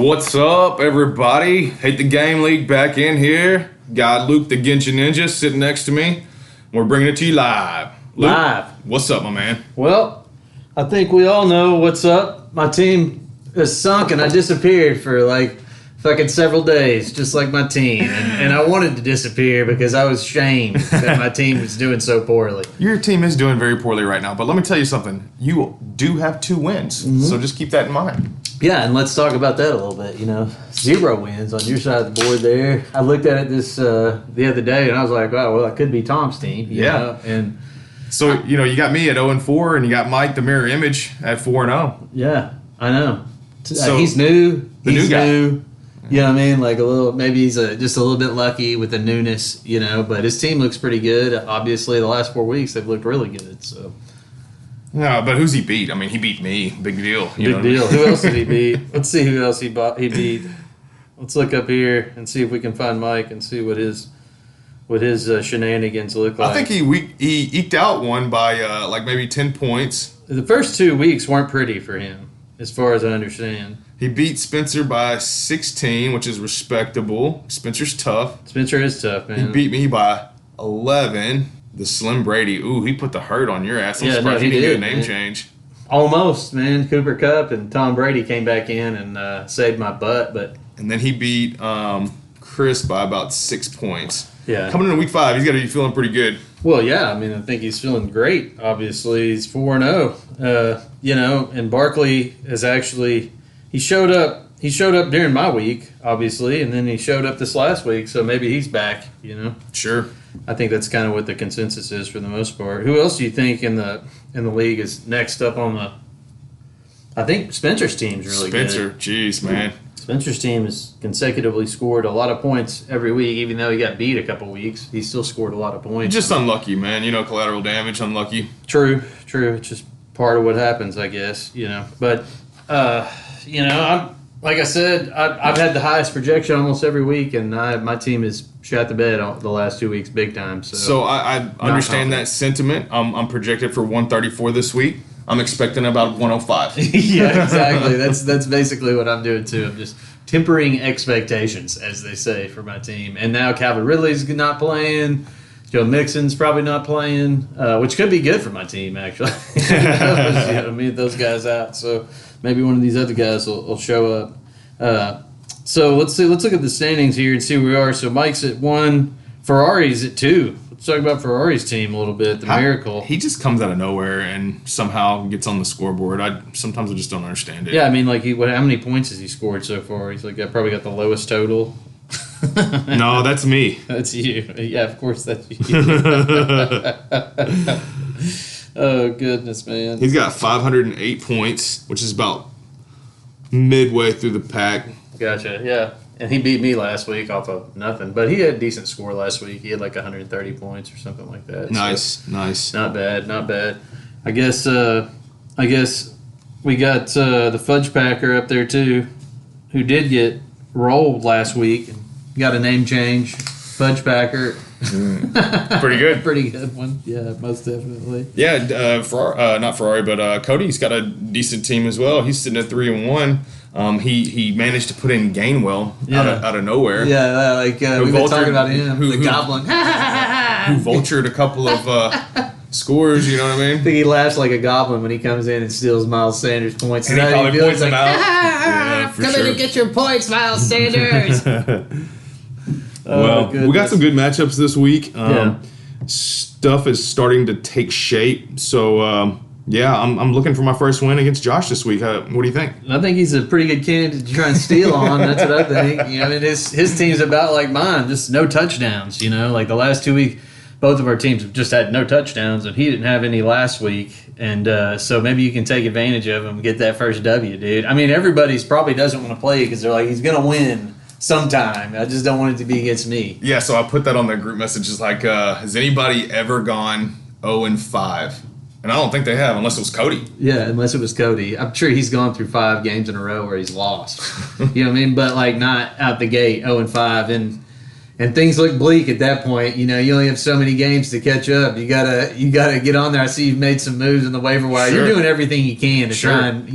What's up, everybody? Hate the Game League back in here. Got Luke the Genshin Ninja sitting next to me. We're bringing it to you live. Luke, Live. what's up, my man? Well, I think we all know what's up. My team is sunk and I disappeared for like fucking several days, just like my team. And I wanted to disappear because I was ashamed that my team was doing so poorly. Your team is doing very poorly right now, but let me tell you something. You do have 2 wins, so just keep that in mind. Yeah, and let's talk about that a little bit. 0 wins on your side of the board there. I looked at it the other day and I was like, wow, well, that could be Tom's team. You know? And so, you got me at 0-4, and you got Mike, the mirror image, at 4-0. yeah, I know. So he's new. the new guy. You know what I mean? Like a little, maybe he's just a little bit lucky with the newness, but his team looks pretty good. Obviously, the last 4 weeks, they've looked really good. So No, but who's he beat? I mean, he beat me. Big deal. big deal. Who else did he beat? Let's see who else he beat. Let's look up here and see if we can find Mike and see what his shenanigans look like. I think he eked out one by like maybe 10 points. The first 2 weeks weren't pretty for him, as far as I understand. He beat Spencer by 16, which is respectable. Spencer's tough. Spencer is tough, man. He beat me by 11. The Slim Brady. Ooh, he put the hurt on your ass. I'm Yeah, surprised no, he he didn't get a did, name man. change. Almost, man. Cooper Kupp and Tom Brady came back in and saved my butt, but And then he beat Chris by about 6 points. yeah. Coming into week 5, he's got to be feeling pretty good. Well, yeah. I mean, I think he's feeling great. Obviously, he's 4-0. And Barkley has actually he showed up. He showed up during my week, obviously, and then he showed up this last week. So maybe he's back. Sure. I think that's kind of what the consensus is for the most part. Who else do you think in the league is next up on the? I think Spencer's team's really Spencer, good. jeez, man. Spencer's team has consecutively scored a lot of points every week, even though he got beat a couple weeks. He still scored a lot of points. Just unlucky, man. Collateral damage, unlucky. True. It's just part of what happens, I guess. But I'm like I said, I've had the highest projection almost every week, and my team has shot the bed the last 2 weeks big time. So I understand confident. that sentiment. I'm projected for 134 this week. I'm expecting about 105. Yeah, exactly. That's basically what I'm doing too. I'm just tempering expectations, as they say, for my team. And now Calvin Ridley's not playing. Joe Mixon's probably not playing, which could be good for my team, actually. Meet those guys out. So maybe one of these other guys will show up. So let's see. Let's look at the standings here and see where we are. So Mike's at 1, Ferrari's at 2. Let's talk about Ferrari's team a little bit. The Miracle. He just comes out of nowhere and somehow gets on the scoreboard. Sometimes I just don't understand it. Yeah, I mean, like, how many points has he scored so far? He's like, probably got the lowest total. No, that's me. That's you. Yeah, of course that's you. Oh, goodness, man. He's got 508 points, which is about midway through the pack. Gotcha, yeah. And he beat me last week off of nothing. But he had a decent score last week. He had like 130 points or something like that. Nice. Not bad. I guess we got the Fudge Packer up there, too, who did get rolled last week. Got a name change. Fudge Packer. Pretty good. Pretty good one. Yeah, most definitely. Yeah, not Ferrari, but Cody's got a decent team as well. He's sitting at 3-1. He managed to put in Gainwell out of nowhere. Yeah, we've been talking about him, the Goblin. Who vultured a couple of scores, you know what I mean? I think he laughs like a goblin when he comes in and steals Miles Sanders' points. And he probably points them out. Yeah, for come sure. in and get your points, Miles Sanders. Well, we got some good matchups this week. Yeah. Stuff is starting to take shape. So, I'm looking for my first win against Josh this week. What do you think? I think he's a pretty good candidate to try and steal on. That's what I think. His team's about like mine, just no touchdowns. Like the last 2 weeks, both of our teams have just had no touchdowns, and he didn't have any last week. And so maybe you can take advantage of him and get that first W, dude. I mean, everybody's probably doesn't want to play because they're like, he's going to win sometime. I just don't want it to be against me. Yeah, so I put that on the group messages like, has anybody ever gone 0-5? And I don't think they have, unless it was Cody. Yeah, unless it was Cody. I'm sure he's gone through 5 games in a row where he's lost. You know what I mean? But like not out the gate, 0-5, and things look bleak at that point. You only have so many games to catch up. You gotta get on there. I see you've made some moves in the waiver wire. Sure. You're doing everything you can to Sure. try and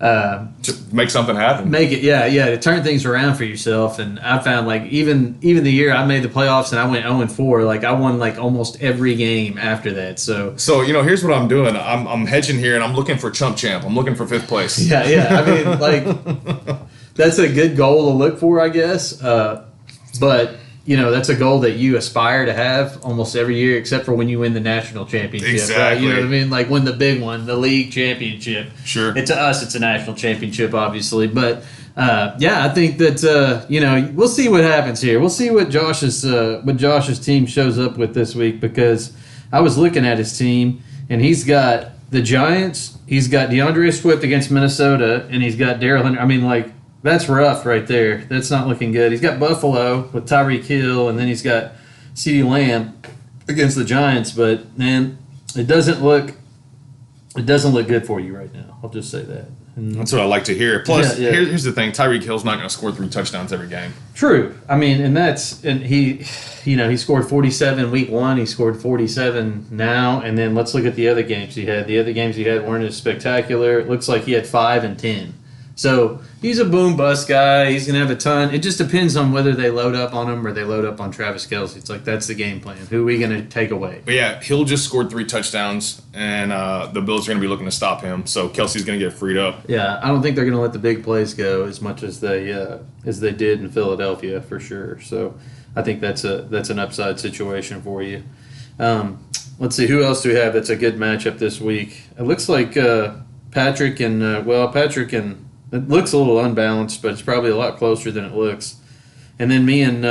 To make something happen. Make it, to turn things around for yourself. And I found like even the year I made the playoffs and I went 0-4, like I won like almost every game after that. So here's what I'm doing. I'm hedging here and I'm looking for chump champ. I'm looking for 5th place. Yeah. I mean, like that's a good goal to look for, I guess. But that's a goal that you aspire to have almost every year, except for when you win the national championship. Exactly. Right? You know what I mean? Like win the big one, the league championship. Sure. To us, it's a national championship, obviously. But I think that we'll see what happens here. We'll see what Josh's team shows up with this week, because I was looking at his team and he's got the Giants, he's got DeAndre Swift against Minnesota, and he's got Darrell Henderson. I mean, like. That's rough right there. That's not looking good. He's got Buffalo with Tyreek Hill, and then he's got CeeDee Lamb against the Giants. But man, it doesn't look good for you right now. I'll just say that. And that's what I like to hear. Plus, here's the thing: Tyreek Hill's not going to score 3 touchdowns every game. True. I mean, and he scored 47 week 1. He scored 47 now, and then let's look at the other games he had. The other games he had weren't as spectacular. It looks like he had 5 and 10. So he's a boom bust guy. He's going to have a ton. It just depends on whether they load up on him or they load up on Travis Kelce. It's like that's the game plan. Who are we going to take away? But yeah, Hill just scored 3 touchdowns, and the Bills are going to be looking to stop him. So Kelce's going to get freed up. Yeah, I don't think they're going to let the big plays go as much as they did in Philadelphia for sure. So I think that's an upside situation for you. Let's see, who else do we have that's a good matchup this week? It looks like Patrick and. It looks a little unbalanced, but it's probably a lot closer than it looks. And then me and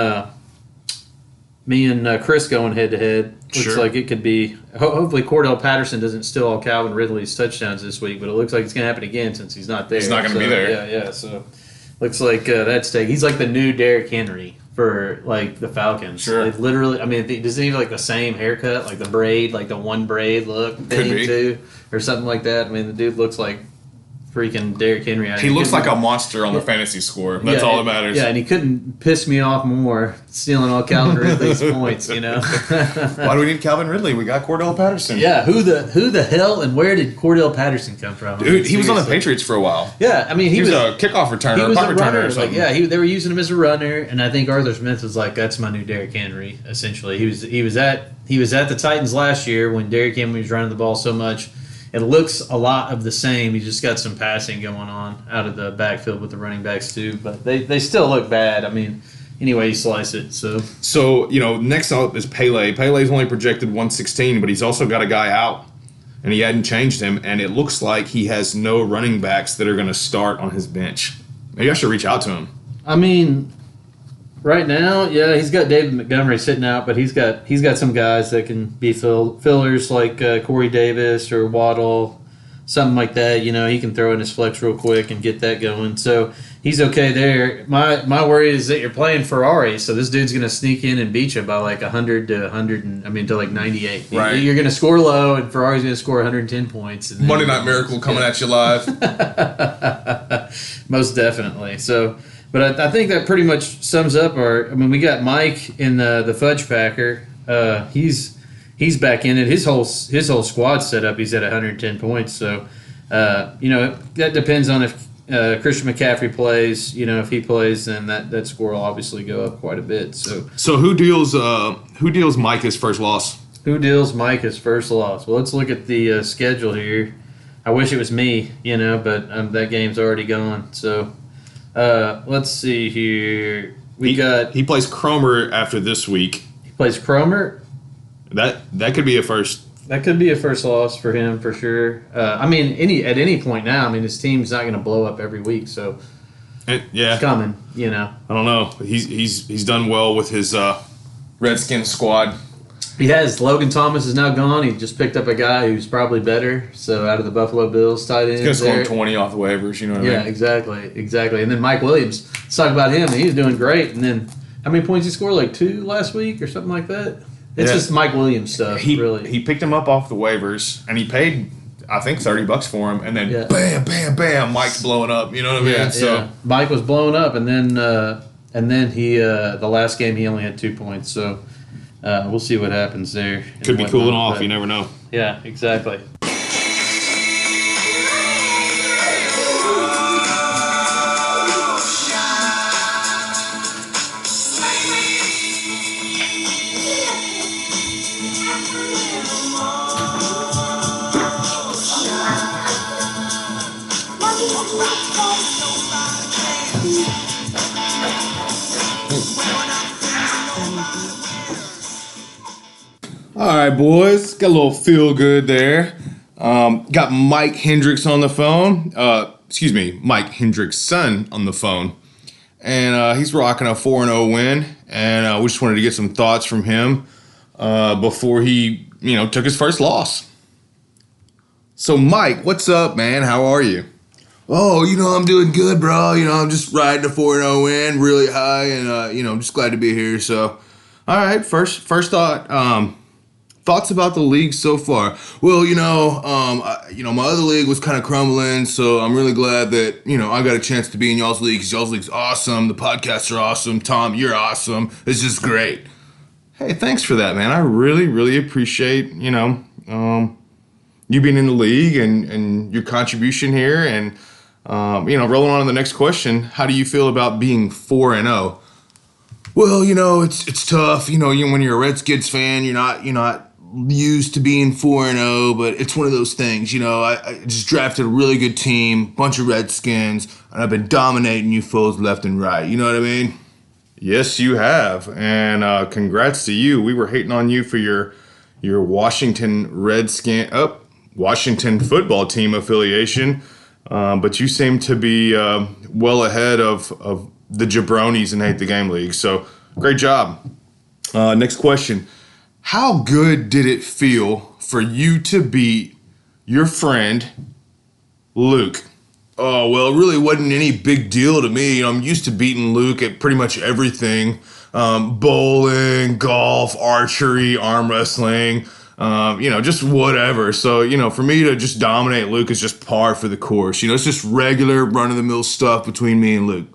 Chris going head to head. Looks like it could be. Hopefully, Cordell Patterson doesn't steal all Calvin Ridley's touchdowns this week, but it looks like it's going to happen again since he's not there. He's not going to be there. Yeah. So looks like that's take. He's like the new Derrick Henry for like the Falcons. Sure. Like, literally, I mean, doesn't he have like the same haircut, like the braid, like the one braid look thing too, or something like that? I mean, the dude looks like freaking Derrick Henry. He looks like a monster on the fantasy score. That's all that matters. Yeah, and he couldn't piss me off more stealing all Calvin Ridley's points, Why do we need Calvin Ridley? We got Cordell Patterson. Yeah, who the hell and where did Cordell Patterson come from? Dude, he was on the Patriots for a while. Yeah, I mean, he was a kickoff returner, he was punt a returner runner. or something. Like, they were using him as a runner, and I think Arthur Smith was like, "That's my new Derrick Henry." Essentially, he was at the Titans last year when Derrick Henry was running the ball so much. It looks a lot of the same. He just got some passing going on out of the backfield with the running backs too, but they still look bad. I mean, anyway you slice it. So next up is Pele. Pele's only projected 116, but he's also got a guy out, and he hadn't changed him, and it looks like he has no running backs that are going to start on his bench. Maybe I should reach out to him. I mean, right now, yeah, he's got David Montgomery sitting out, but he's got some guys that can be fillers like Corey Davis or Waddle, something like that. He can throw in his flex real quick and get that going. So he's okay there. My worry is that you're playing Ferrari, so this dude's going to sneak in and beat you by like 100 to 100, to like 98. Right. You're going to score low, and Ferrari's going to score 110 points. And Monday Night Miracle coming at you live. Most definitely. So. But I think that pretty much sums up we got Mike in the Fudge Packer. He's back in it. His whole squad set up. He's at 110 points. So, that depends on if Christian McCaffrey plays. If he plays, then that score will obviously go up quite a bit. So who deals Mike his first loss? Who deals Mike his first loss? Well, let's look at the schedule here. I wish it was me, but that game's already gone. So. Let's see here. He plays Cromer after this week. He plays Cromer. That could be a first. That could be a first loss for him for sure. At any point now. His team's not going to blow up every week, so it's coming. I don't know. He's done well with his Redskins squad. He has. Logan Thomas is now gone. He just picked up a guy who's probably better. So out of the Buffalo Bills tight end. He's going to score 20 off the waivers, what I mean? Yeah, exactly. And then Mike Williams. Let's talk about him. He's doing great. And then how many points he scored? Like 2 last week or something like that? It's just Mike Williams stuff, really. He picked him up off the waivers, and he paid, I think, $30 for him. And then bam, bam, bam, Mike's blowing up. You know what I mean? Yeah, so Mike was blowing up, and then he the last game he only had 2 points. So we'll see what happens there. Could be cooling off. You never know. Yeah, exactly. All right, boys. Got a little feel good there. Got Mike Hendricks on the phone. Mike Hendricks' son on the phone. And he's rocking a 4-0 win. And we just wanted to get some thoughts from him before he, took his first loss. So, Mike, what's up, man? How are you? Oh, I'm doing good, bro. I'm just riding a 4-0 win really high, and, I'm just glad to be here. So, all right, first thought, thoughts about the league so far. Well, my other league was kind of crumbling, so I'm really glad that, I got a chance to be in y'all's league, because y'all's league's awesome. The podcasts are awesome. Tom, you're awesome. It's just great. Hey, thanks for that, man. I really, really appreciate, you being in the league and your contribution here. And, rolling on to the next question, how do you feel about being 4-0? Well, it's tough. When you're a Redskins fan, you're not used to being 4-0, but it's one of those things. I just drafted a really good team, bunch of Redskins, and I've been dominating you fools left and right. You know what I mean? Yes, you have, and congrats to you. We were hating on you for your Washington Washington football team affiliation, but you seem to be well ahead of the jabronis in Hate the Game League. So great job. Next question: how good did it feel for you to beat your friend Luke? Oh, well, it really wasn't any big deal to me. I'm used to beating Luke at pretty much everything. Bowling, golf, archery, arm wrestling, just whatever. So, for me to just dominate Luke is just par for the course. It's just regular run-of-the-mill stuff between me and Luke.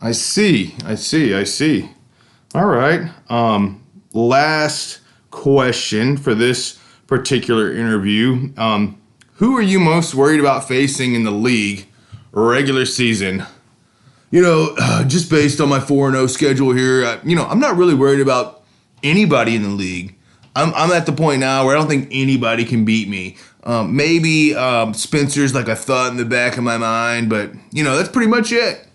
I see. All right. Last question for this particular interview. Who are you most worried about facing in the league regular season? Just based on my 4-0 schedule here, I'm not really worried about anybody in the league. I'm at the point now where I don't think anybody can beat me. Maybe Spencer's like a thought in the back of my mind, but, that's pretty much it.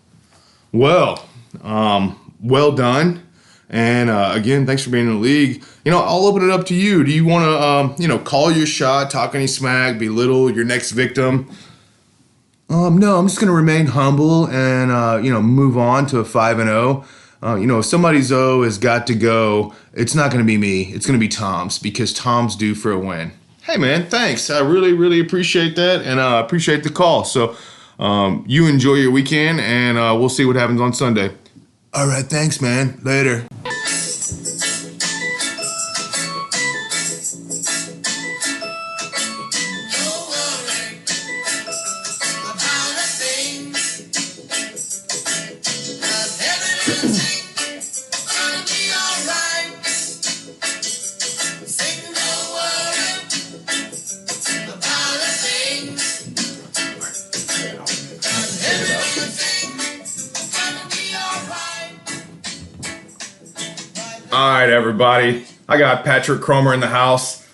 Well, well done. And again, thanks for being in the league. I'll open it up to you. Do you want to, call your shot, talk any smack, belittle your next victim? No, I'm just going to remain humble and, move on to a 5-0. If somebody's O has got to go, it's not going to be me. It's going to be Tom's, because Tom's due for a win. Hey, man, thanks. I really, really appreciate that, and appreciate the call. So you enjoy your weekend, and we'll see what happens on Sunday. All right, thanks, man. Later. All right, everybody. I got Patrick Cromer in the house.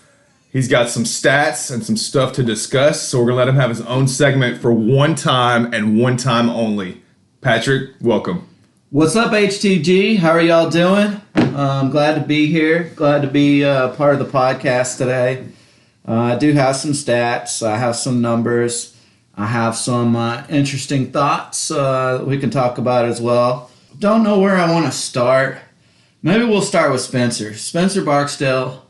He's got some stats and some stuff to discuss, so we're going to let him have his own segment for one time and one time only. Patrick, welcome. What's up, HTG? How are y'all doing? I'm glad to be here. Glad to be part of the podcast today. I do have some stats. I have some numbers. I have some interesting thoughts that we can talk about as well. Don't know where I want to start. Maybe we'll start with Spencer. Spencer Barksdale,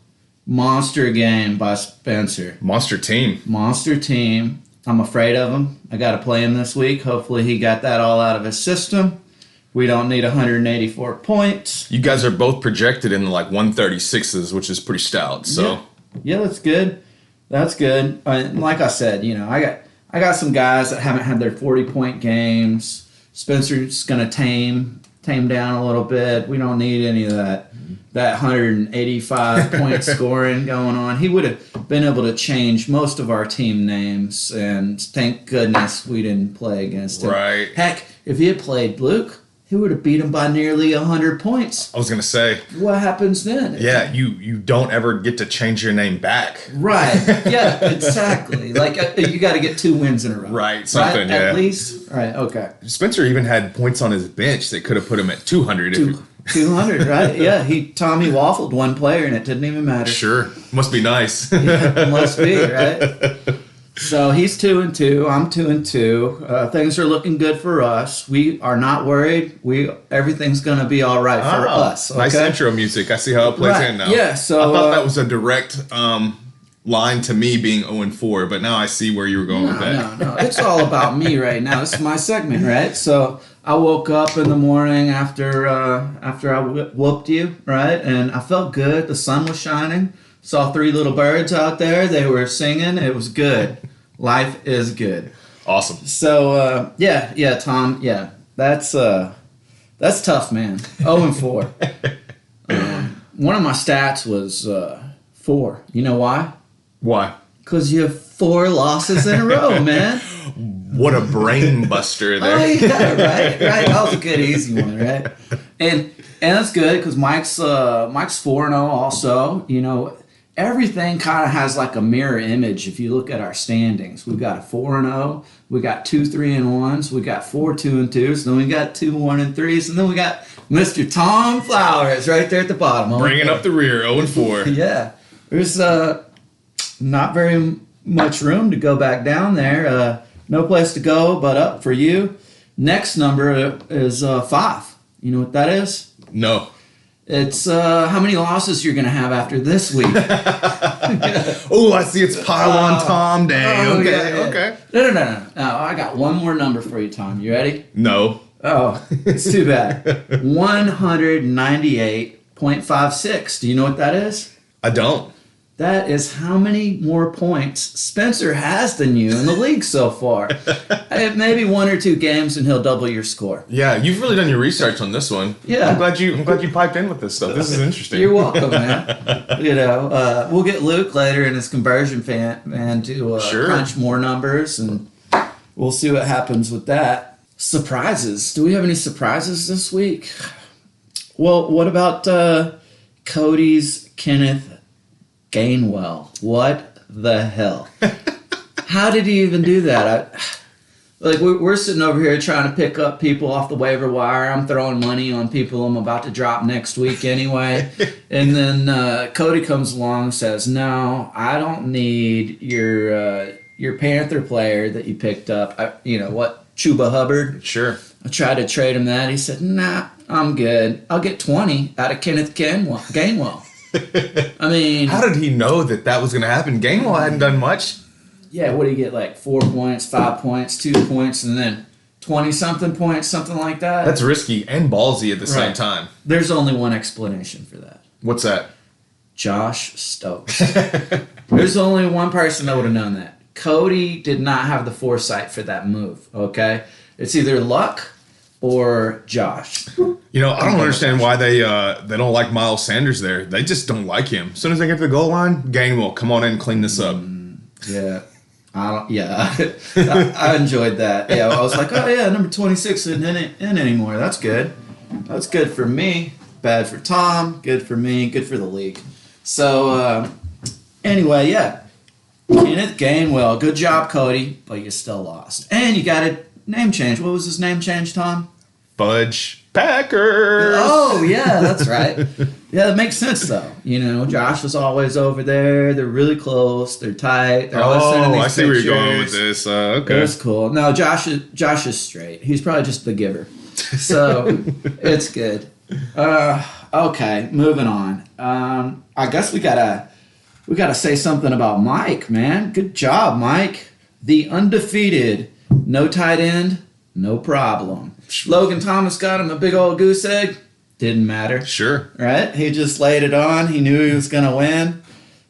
monster game by Spencer. Monster team. Monster team. I'm afraid of him. I got to play him this week. Hopefully he got that all out of his system. We don't need 184 points. You guys are both projected in like 136s, which is pretty stout. So yeah, that's good. That's good. Like I said, I got some guys that haven't had their 40-point games. Spencer's gonna tame down a little bit. We don't need any of that 185 point scoring going on. He would have been able to change most of our team names, and thank goodness we didn't play against him. Right. Heck, if he had played Luke, he would have beat him by nearly 100 points. I was going to say. What happens then? Yeah, you don't ever get to change your name back. Right. Yeah, exactly. Like, you got to get 2 wins in a row. Right, something, right? yeah. At least? Right, okay. Spencer even had points on his bench that could have put him at 200. 200, right? Yeah, Tommy waffled one player and it didn't even matter. Sure. Must be nice. Yeah, must be, right? So he's 2-2. I'm 2-2. Things are looking good for us. We are not worried. Everything's going to be all right for us. Okay? Nice intro music. I see how it plays Right. in now. Yeah, so, I thought that was a direct line to me being 0-4, but now I see where you were going with that. No. It's all about me right now. This is my segment, right? So I woke up in the morning after I whooped you, right? And I felt good. The sun was shining. Saw 3 little birds out there. They were singing. It was good. Life is good. Awesome. So Tom. Yeah, that's tough, man. 0-4. One of my stats was 4. You know why? Why? Because you have 4 losses in a row, man. What a brain buster there. Oh yeah, right. That was a good easy one, right? And that's good because Mike's 4-0 also. You know, everything kind of has like a mirror image. If you look at our standings, we got a 4-0, we got 2 3-1s, we got 4 2-2s, then we got 2 1-3s, and then we got Mr. Tom Flowers right there at the bottom. Bringing up the rear, 0-4. Yeah, there's not very much room to go back down there. No place to go but up for you. Next number is 5. You know what that is? No. It's how many losses you're going to have after this week. Oh, I see it's pile on Tom day. Oh, Okay, yeah. okay. No. I got one more number for you, Tom. You ready? No. Oh, it's too bad. 198.56. Do you know what that is? I don't. That is how many more points Spencer has than you in the league so far. Maybe 1 or 2 games and he'll double your score. Yeah, you've really done your research on this one. Yeah. I'm glad you piped in with this stuff. This is interesting. You're welcome, man. You know, we'll get Luke later in his conversion fan to Sure. crunch more numbers, and we'll see what happens with that. Surprises. Do we have any surprises this week? Well, what about Cody's Kenneth Gainwell? What the hell? How did he even do that? We're sitting over here trying to pick up people off the waiver wire. I'm throwing money on people I'm about to drop next week anyway. And then Cody comes along and says, no, I don't need your Panther player that you picked up. Chuba Hubbard? Sure. I tried to trade him that. He said, nah, I'm good. I'll get 20 out of Kenneth Gainwell. I mean, How did he know that was going to happen? Gainwell hadn't done much. yeah, what do you get? Like 4 points, 5 points, 2 points, and then 20-something points, something like that? That's risky and ballsy at the same Right. time. There's only one explanation for that. What's that? Josh Stokes. There's only one person that would have known that. Cody did not have the foresight for that move, okay? It's either luck or Josh. You know, I don't understand why they don't like Miles Sanders there. They just don't like him. As soon as they get to the goal line, Gainwell, come on in and clean this up. Yeah. I enjoyed that. Yeah, I was like, oh yeah, number 26 isn't in anymore. That's good. That's good for me. Bad for Tom. Good for me. Good for the league. So anyway, yeah. Kenneth Gainwell. Good job, Cody. But you still lost. And you got a name change. What was his name change, Tom? Fudge Packers. Oh, yeah, that's right. Yeah, that makes sense, though. You know, Josh was always over there. They're really close. They're tight. They're always sending these I see where you're going with pictures. this. Okay. That's cool. No, Josh is straight. He's probably just the giver. So it's good. Okay, moving on. I guess we gotta say something about Mike, man. Good job, Mike. The undefeated. No tight end, no problem. Logan Thomas got him a big old goose egg. Didn't matter. Sure. Right? He just laid it on. He knew he was gonna win.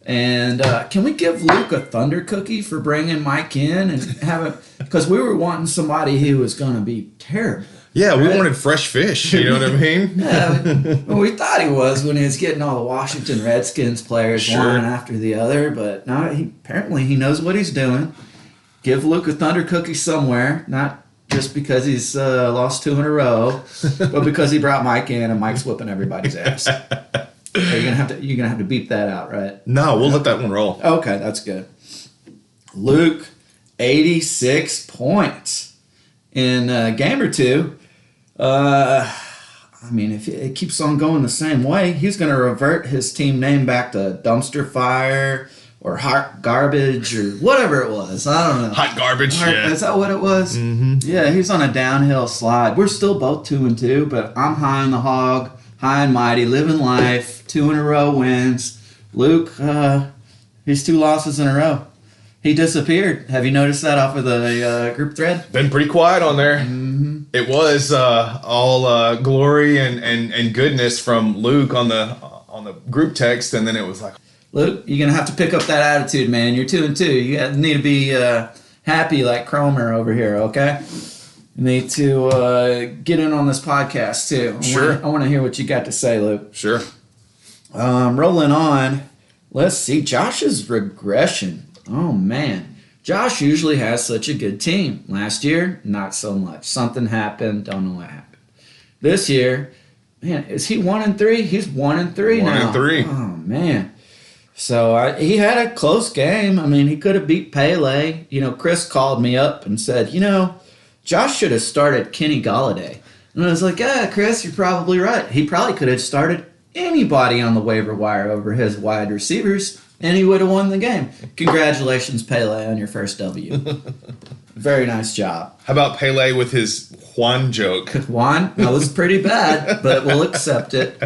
And can we give Luke a thunder cookie for bringing Mike in and have it? Because we were wanting somebody who was going to be terrible. Yeah, we Right? wanted fresh fish. You know what I mean? Yeah, well, we thought he was when he was getting all the Washington Redskins players Sure. one after the other. But now apparently he knows what he's doing. Give Luke a thunder cookie somewhere, not just because he's lost 2 in a row, but because he brought Mike in and Mike's whipping everybody's ass. So you're gonna have to beep that out, right? No, we'll let that one roll. Okay, that's good. Luke, 86 points in a game or two. I mean, if it keeps on going the same way, he's going to revert his team name back to Dumpster Fire or Hot Garbage or whatever it was. I don't know. Hot garbage. Yeah. Is that what it was? Mm-hmm. Yeah, he's on a downhill slide. We're still both 2-2, but I'm high on the hog, high and mighty, living life. 2 in a row wins. Luke, he's 2 losses in a row. He disappeared. Have you noticed that off of the group thread? Been pretty quiet on there. Mm-hmm. It was all glory and goodness from Luke on the group text, and then it was like, Luke, you're gonna have to pick up that attitude, man. You're 2-2. You need to be happy like Cromer over here, okay? You need to get in on this podcast too. Sure. I want to hear what you got to say, Luke. sure. Rolling on. Let's see. Josh's regression. Oh man, Josh usually has such a good team. Last year, not so much. Something happened. Don't know what happened. This year, man, is he 1-3? He's 1-3 now. 1-3. Oh man. So he had a close game. I mean, he could have beat Pele. Chris called me up and said, Josh should have started Kenny Golladay. And I was like, yeah, Chris, you're probably right. He probably could have started anybody on the waiver wire over his wide receivers, and he would have won the game. Congratulations, Pele, on your first W. Very nice job. How about Pele with his Juan joke? Juan, that was pretty bad, but we'll accept it.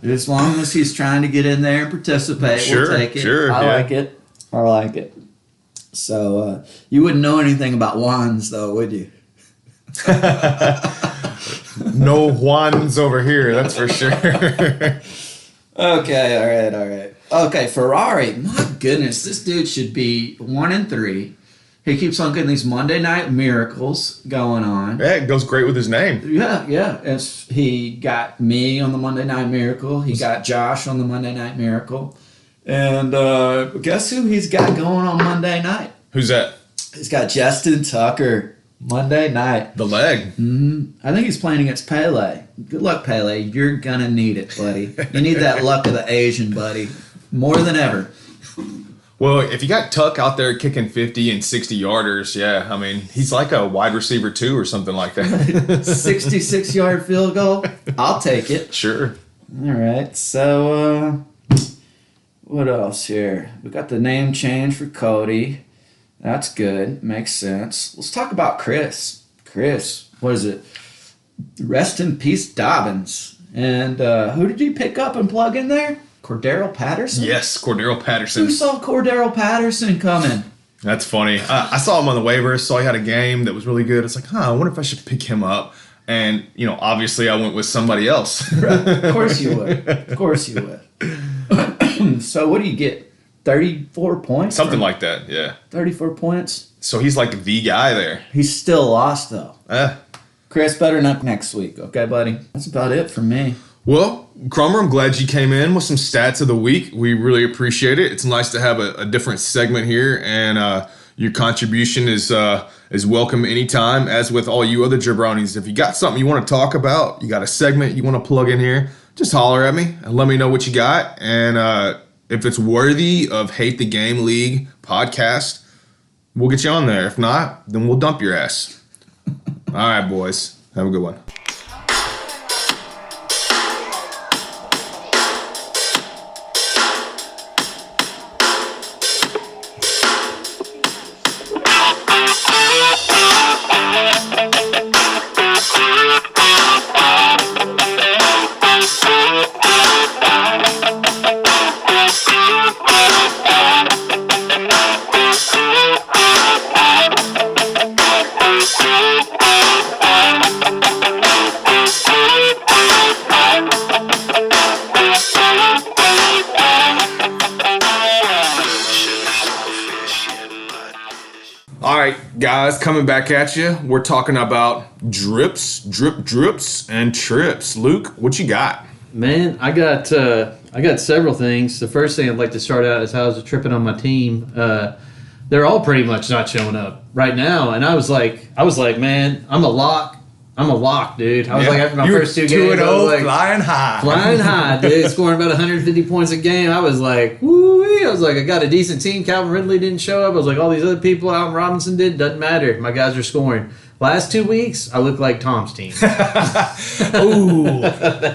As long as he's trying to get in there and participate, Sure, we'll take it. sure, I yeah. like it. I like it. So you wouldn't know anything about Juans, though, would you? No Juans over here, that's for sure. Okay, all right. Okay, Ferrari. My goodness, this dude should be 1-3. He keeps on getting these Monday Night Miracles going on. Yeah, it goes great with his name. Yeah. He got me on the Monday Night Miracle. He got Josh on the Monday Night Miracle. And guess who he's got going on Monday night? Who's that? He's got Justin Tucker Monday night. The leg. I think he's playing against Pele. Good luck, Pele. You're going to need it, buddy. You need that luck of the Asian, buddy. More than ever. Well, if you got Tuck out there kicking 50 and 60 yarders, yeah, I mean, he's like a wide receiver 2 or something like that. 66-yard field goal. I'll take it. Sure. All right. So, what else here? We got the name change for Cody. That's good. Makes sense. Let's talk about Chris. Chris, what is it? Rest in peace, Dobbins. And who did you pick up and plug in there? Cordero Patterson? Yes, Cordero Patterson. Who saw Cordero Patterson coming? That's funny. I saw him on the waivers, saw he had a game that was really good. It's like, I wonder if I should pick him up. And, obviously I went with somebody else. Right. Of course you would. Of course you would. So what do you get? 34 points? Something like that, yeah. 34 points? So he's like the guy there. He's still lost, though. Chris, better not next week, okay, buddy? That's about it for me. Well, Cromer, I'm glad you came in with some stats of the week. We really appreciate it. It's nice to have a different segment here, and your contribution is welcome anytime, as with all you other jabronis. If you got something you want to talk about, you got a segment you want to plug in here, just holler at me and let me know what you got. And if it's worthy of Hate the Game League podcast, we'll get you on there. If not, then we'll dump your ass. All right, boys. Have a good one. All right, guys, coming back at you. We're talking about drips, drips, and trips. Luke, what you got? Man, I got several things. The first thing I'd like to start out is how I was tripping on my team. They're all pretty much not showing up right now, and I was like, man, I'm a lock, dude. I was like, after my first 2 games, I was like, flying high, dude, scoring about 150 points a game. I was like, woo-wee. I was like, I got a decent team. Calvin Ridley didn't show up. I was like, all these other people, Allen Robinson did, doesn't matter. My guys are scoring. Last 2 weeks, I look like Tom's team. Ooh,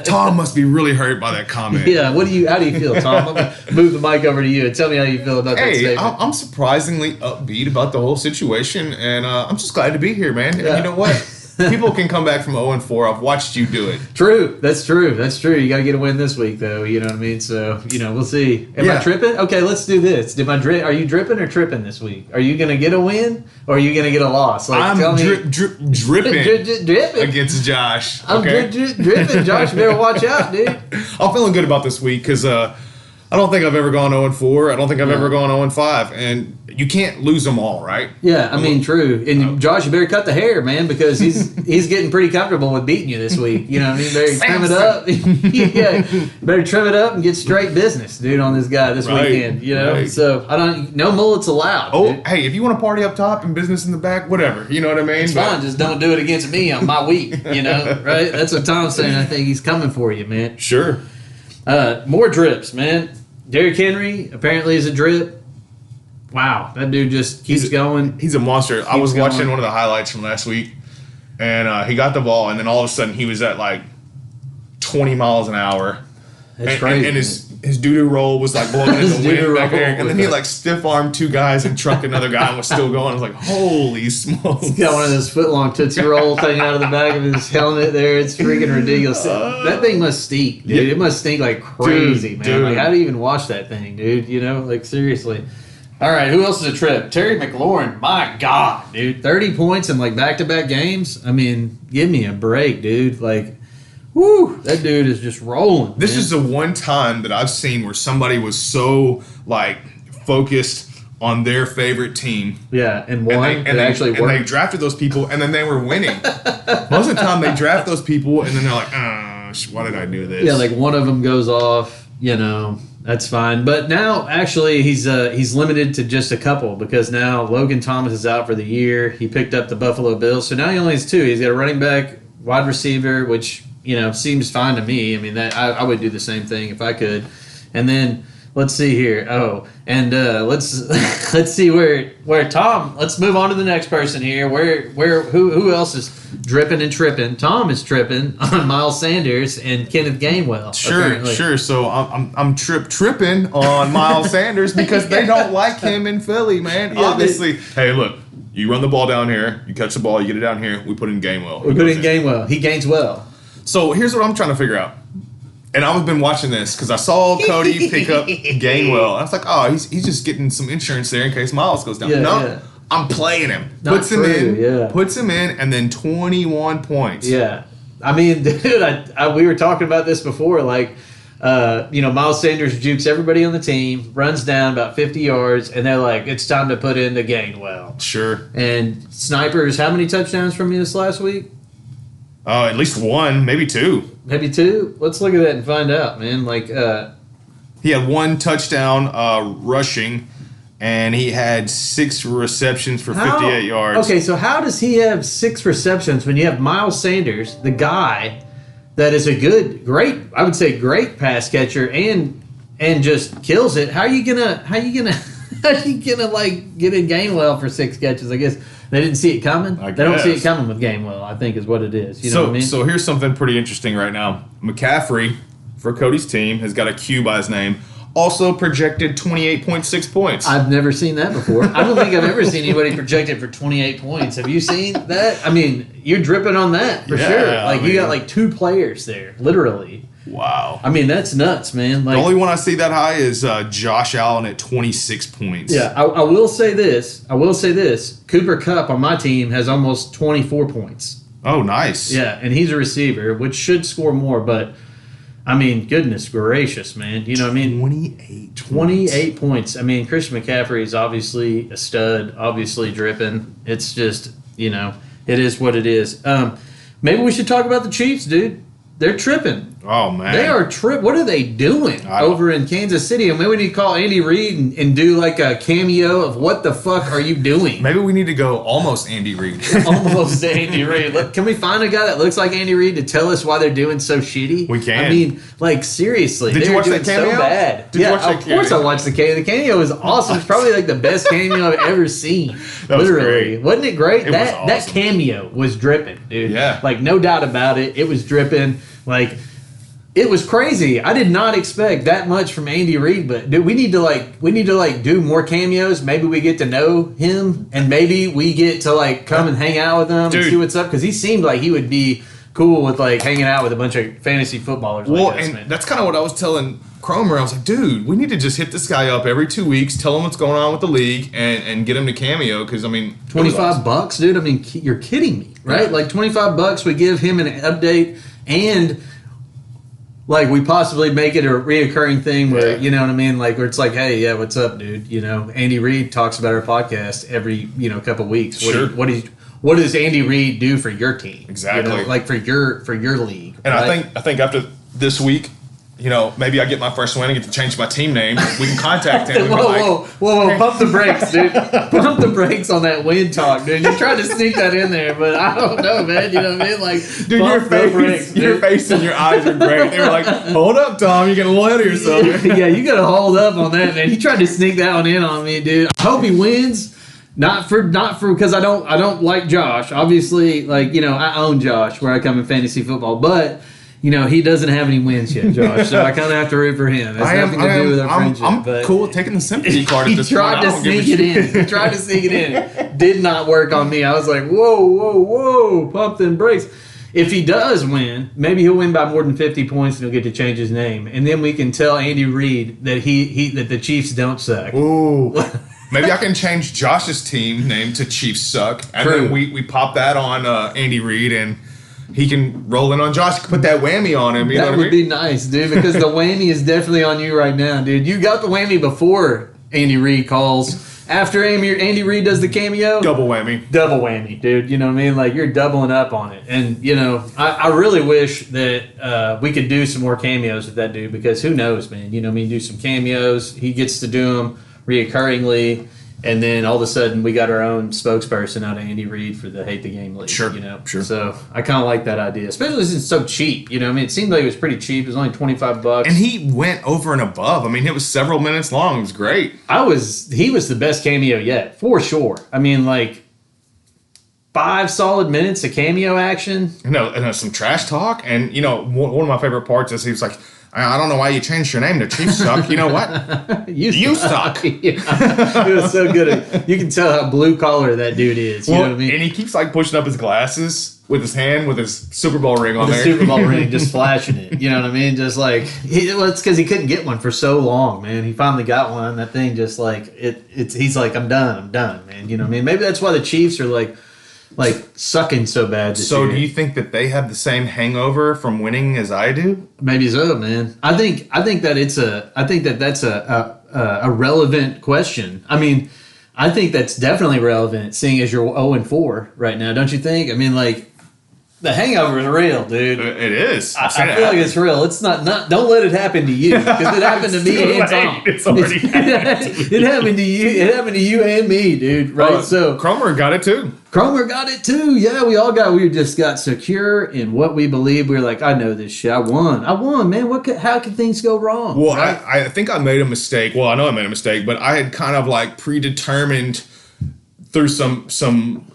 Tom must be really hurt by that comment. Yeah, how do you feel, Tom? I'm going to move the mic over to you and tell me how you feel about that Hey, statement. I'm surprisingly upbeat about the whole situation, and I'm just glad to be here, man. And you know what? People can come back from 0-4. I've watched you do it. True. That's true. You got to get a win this week, though. You know what I mean? So, we'll see. Am I tripping? Okay, let's do this. Are you dripping or tripping this week? Are you going to get a win or are you going to get a loss? Like, I'm dripping dripping against Josh. I'm dripping. Josh, you better watch out, dude. I'm feeling good about this week because I don't think I've ever gone 0-4. I don't think I've ever gone 0-5. And you can't lose them all, right? Yeah, I mean, true. And Josh, you better cut the hair, man, because he's getting pretty comfortable with beating you this week. You know what I mean? Better trim it up. Yeah, better trim it up and get straight business, dude, on this guy this weekend. So no mullets allowed. Oh, dude. hey, if you want to party up top and business in the back, whatever. You know what I mean? It's fine. Just don't do it against me on my week. Right? That's what Tom's saying. I think he's coming for you, man. Sure. More drips, man. Derrick Henry apparently is a drip. Wow, that dude just keeps going. He's a monster. I was watching one of the highlights from last week, and he got the ball, and then all of a sudden he was at like 20 miles an hour. That's crazy. And his doo-doo roll was like blowing in the wind back there, and then he like stiff-armed 2 guys and trucked another guy and was still going. I was like, holy smokes. He's got one of those foot-long Tootsie Rolls hanging out of the back of his helmet there. It's freaking ridiculous. That thing must stink, dude. Yeah. It must stink like crazy, man. Dude. Like, how do you even wash that thing, dude? Like, seriously. All right, who else is a trip? Terry McLaurin. My God, dude. 30 points in, like, back-to-back games? I mean, give me a break, dude. Like, whoo, that dude is just rolling. This man. is the one time that I've seen where somebody was so like focused on their favorite team. Yeah, and they actually and worked. they drafted those people, and then they were winning. Most of the time, they draft those people, and then they're like, why did I do this? Yeah, like one of them goes off, that's fine. But now, actually, he's limited to just a couple because now Logan Thomas is out for the year. He picked up the Buffalo Bills, so now he only has 2. He's got a running back, wide receiver, which seems fine to me. I mean, that I would do the same thing if I could. And then let's see here. Oh, and let's see where Tom. Let's move on to the next person here. Who else is dripping and tripping? Tom is tripping on Miles Sanders and Kenneth Gainwell. Apparently. Sure. So I'm tripping on Miles Sanders because they don't like him in Philly, man. Yeah, Obviously, hey, look, you run the ball down here, you catch the ball, you get it down here. We put in Gainwell. We put in Gainwell. He gains well. So here's what I'm trying to figure out. And I've been watching this because I saw Cody pick up Gainwell. I was like, oh, he's just getting some insurance there in case Miles goes down. No, I'm playing him. Puts him in, and then 21 points. Yeah. I mean, dude, we were talking about this before. Like, Miles Sanders jukes everybody on the team, runs down about 50 yards, and they're like, it's time to put in the Gainwell. Sure. And Snipers, how many touchdowns from you this last week? At least 1, maybe 2. Maybe 2? Let's look at that and find out, man. Like, he had 1 touchdown rushing, and he had 6 receptions for 58 yards. Okay, so how does he have 6 receptions when you have Miles Sanders, the guy that is a great pass catcher and just kills it? How are you gonna like get in Gainwell for 6 catches? I guess they didn't see it coming. They don't see it coming with Gainwell, I think is what it is. You know what I mean? So here's something pretty interesting right now. McCaffrey, for Cody's team, has got a Q by his name. Also projected 28.6 points. I've never seen that before. I don't think I've ever seen anybody projected for 28 points. Have you seen that? I mean, you're dripping on that for sure. Like, you got like 2 players there, literally. Wow. I mean, that's nuts, man. Like, the only one I see that high is Josh Allen at 26 points. Yeah, I will say this. Cooper Kupp on my team has almost 24 points. Oh, nice. Yeah, and he's a receiver, which should score more, but I mean, goodness gracious, man. You know what I mean? 28 points. I mean, Christian McCaffrey is obviously a stud, obviously dripping. It's just, it is what it is. Maybe we should talk about the Chiefs, dude. They're tripping. Oh man, They are What are they doing over in Kansas City? And maybe we need to call Andy Reid and do like a cameo of what the fuck are you doing? Maybe we need to go almost Andy Reid. Almost Andy Reid. Look, can we find a guy that looks like Andy Reid to tell us why they're doing so shitty? We can. I mean, like seriously, Did you they're watch doing that cameo? so bad. Did you watch that of course I cameo? watched the cameo. The cameo was awesome. It's probably like the best cameo I've ever seen. That was Literally, great. wasn't it great? It was That awesome. cameo was dripping, dude. Yeah. like no doubt about it. It was dripping. Like. It was crazy. I did not expect that much from Andy Reid, but dude, we need to do more cameos. Maybe we get to know him, and maybe we get to like come and hang out with him Dude. and see what's up. Because he seemed like he would be cool with like hanging out with a bunch of fantasy footballers. Well, like us, and man. that's kind of what I was telling Cromer. I was like, dude, we need to just hit this guy up every 2 weeks, tell him what's going on with the league, and get him to cameo. Because I mean, it was awesome. $25, dude. I mean, you're kidding me, right? Yeah. Like $25, we give him an update, and like we possibly make it a reoccurring thing where Yeah. you know what I mean, like where it's like, hey, yeah, what's up, dude? You know, Andy Reid talks about our podcast every couple weeks. Sure. What does Andy Reid do for your team? Exactly. You know, like for your league. And right? I think after this week, maybe I get my first win and get to change my team name. We can contact him. And be like, Whoa! Pump the brakes, dude. Pump the brakes on that win talk, dude. You tried to sneak that in there, but I don't know, man. You know what I mean? Like, dude, your pump the brakes, face, dude. your face and your eyes are great. They were like, hold up, Tom, you're getting a little ahead of yourself. Yeah, you gotta hold up on that, man. He tried to sneak that one in on me, dude. I hope he wins. Not for because I don't like Josh. Obviously, like I own Josh where I come in fantasy football, but he doesn't have any wins yet, Josh. So I kind of have to root for him. It has nothing to do with our friendship. I'm but cool with taking the sympathy card at he this tried point. to I don't give a sneak it shit. in. He tried to sneak it in. Did not work on me. I was like, whoa, pump them brakes. If he does win, maybe he'll win by more than 50 points and he'll get to change his name. And then we can tell Andy Reid that that the Chiefs don't suck. Ooh. Maybe I can change Josh's team name to Chiefs Suck, and True. then we pop that on Andy Reid, and he can roll in on Josh. Put that whammy on him. You know That what I would mean? be nice, dude, because the whammy is definitely on you right now, dude. You got the whammy before Andy Reid calls. After Andy Reid does the cameo, Double whammy. double whammy, dude. You know what I mean? Like you're doubling up on it. And I really wish that we could do some more cameos with that dude, because who knows, man? You know what I mean? Do some cameos. He gets to do them reoccurringly. And then all of a sudden, we got our own spokesperson out of Andy Reid for the Hate the Game League. Sure, sure. So I kind of like that idea, especially since it's so cheap. You know, what I mean, it seemed like it was pretty cheap. It was only $25. And he went over and above. I mean, it was several minutes long. It was great. He was the best cameo yet, for sure. I mean, like 5 solid minutes of cameo action. And some trash talk. And, one of my favorite parts is he was like, I don't know why you changed your name to Chiefs Suck. You know what? You suck. Yeah. It was so good. You can tell how blue collar that dude is. You know what I mean? And he keeps like pushing up his glasses with his hand with his Super Bowl ring on The there. Super Bowl ring, just flashing it. You know what I mean? Just like it's because he couldn't get one for so long, man. He finally got one. That thing just like he's like, I'm done, man. You know what I mean? Maybe that's why the Chiefs are like sucking so bad this So year. do you think that they have the same hangover from winning as I do? Maybe so, man. I think that's a relevant question. I mean, I think that's definitely relevant, seeing as you're 0-4 right now. Don't you think? I mean, like the hangover is real, dude. It is. I feel like it's real. It's not. Don't let it happen to you, because it happened to me and Tom. It's already happened. It happened to you. It happened to you and me, dude. Right? So Cromer got it too. Cromer got it too. Yeah, we just got secure in what we believe. We were like, I know this shit. I won, man. How could things go wrong? Well, right? I think I made a mistake. Well, I know I made a mistake, but I had kind of like predetermined through some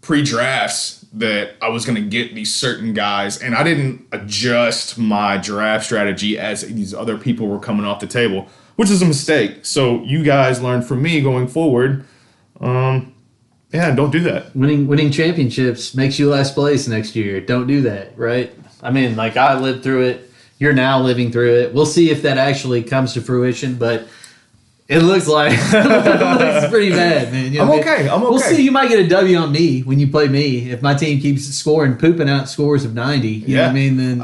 pre-drafts that I was going to get these certain guys, and I didn't adjust my draft strategy as these other people were coming off the table, which is a mistake. So you guys learn from me going forward. Don't do that. Winning championships makes you last place next year. Don't do that, right? I mean, like I lived through it. You're now living through it. We'll see if that actually comes to fruition, but It looks like it looks pretty bad, man. You know I'm what I mean? okay. We'll see. You might get a W on me when you play me if my team keeps scoring, pooping out scores of 90. You know what I mean? Then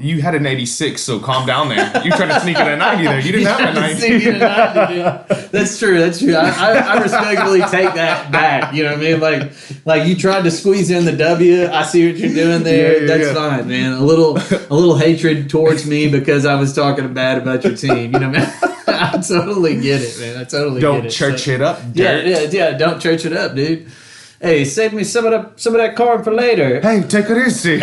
You had an 86, so calm down there. You tried to sneak in a 90 there. You didn't have a 90. Sneak in a 90, dude. That's true. I respectfully take that back. You know what I mean? Like you tried to squeeze in the W. I see what you're doing there. That's fine, man. A little hatred towards me because I was talking bad about your team. You know what I mean? I totally get it, man. I totally Don't get it. church it up, Dirt. Yeah. Don't church it up, dude. Hey, save me some of that corn for later. Hey, take it easy.